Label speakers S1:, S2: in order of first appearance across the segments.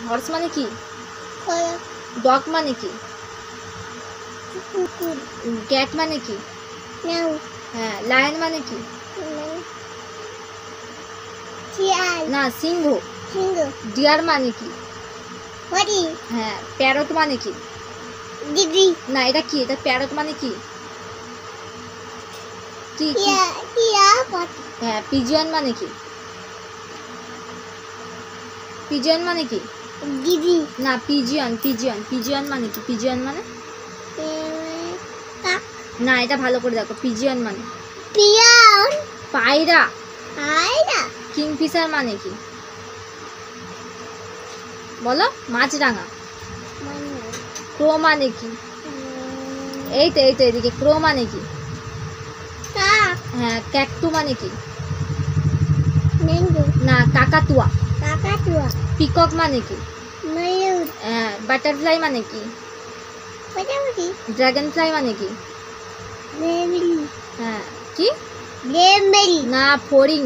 S1: Horse মানে কি?
S2: খরচ।
S1: ডগ মানে কি?
S2: কুকুর।
S1: ক্যাট মানে কি?
S2: নাও।
S1: হ্যাঁ। লায়ন মানে কি?
S2: শিয়াল।
S1: না, সিংহ।
S2: সিংহ।
S1: ডিয়ার মানে কি?
S2: হরিণ।
S1: হ্যাঁ। প্যারট মানে কি?
S2: দিদি।
S1: না, এটা কি? এটা প্যারট মানে কি? কি কি?
S2: টিয়া পাখি।
S1: হ্যাঁ। পিজিয়ন মানে কি? পিজিয়ন মানে কি?
S2: দিদি।
S1: না, পিজিয়ন পিজিয়ন পিজিয়ন মানে কি? পিজিয়ন মানে
S2: কাক।
S1: না, এটা ভালো করে দেখো। পিজিয়ন মানে
S2: পিয়ন।
S1: পায়রা।
S2: পায়রা।
S1: কিংফিশার মানে কি? বলো। মাছরাঙা। ক্রো মানে কি? এই তো এদিকে। ক্রো মানে কি?
S2: কাক।
S1: হ্যাঁ। ক্যাকটু মানে কি?
S2: ম্যাঙ্গো।
S1: না, কাকাতুয়া।
S2: কাকাতুয়া।
S1: পিকক মানে কি?
S2: ময়ূর।
S1: হ্যাঁ। বাটারফ্লাই মানে কি?
S2: প্রজাপতি।
S1: ড্রাগন ফ্লাই মানে কি?
S2: বেবলি।
S1: হ্যাঁ। কি?
S2: বেবলি।
S1: না, ফড়িং।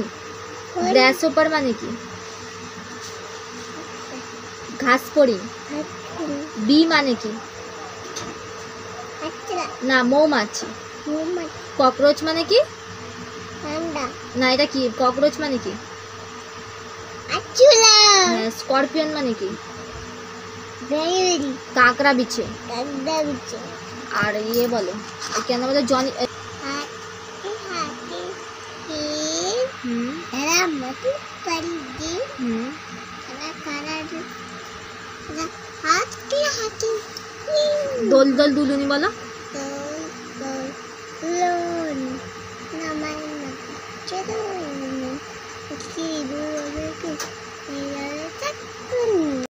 S1: গ্রাসহপার মানে কি? ঘাস ফড়িং। বি মানে কি? না, মৌমাছি। ককরোচ মানে কি?
S2: ঠান্ডা।
S1: না, এটা কি? ককরোচ মানে কি?
S2: আচুলা।
S1: হ্যাঁ। স্করপিয়ন মানে কি?
S2: বেবলি।
S1: কাকড়া বিছে।
S2: কাকড়া বিছে।
S1: আর ইয়ে বলো, কেন বলো জনি?
S2: হাতি হাতি
S1: হুম
S2: এরা মতো পারি দি
S1: হুম
S2: এরা কারা দি হাতি হাতি
S1: দোল দোল দুলুনি বলো।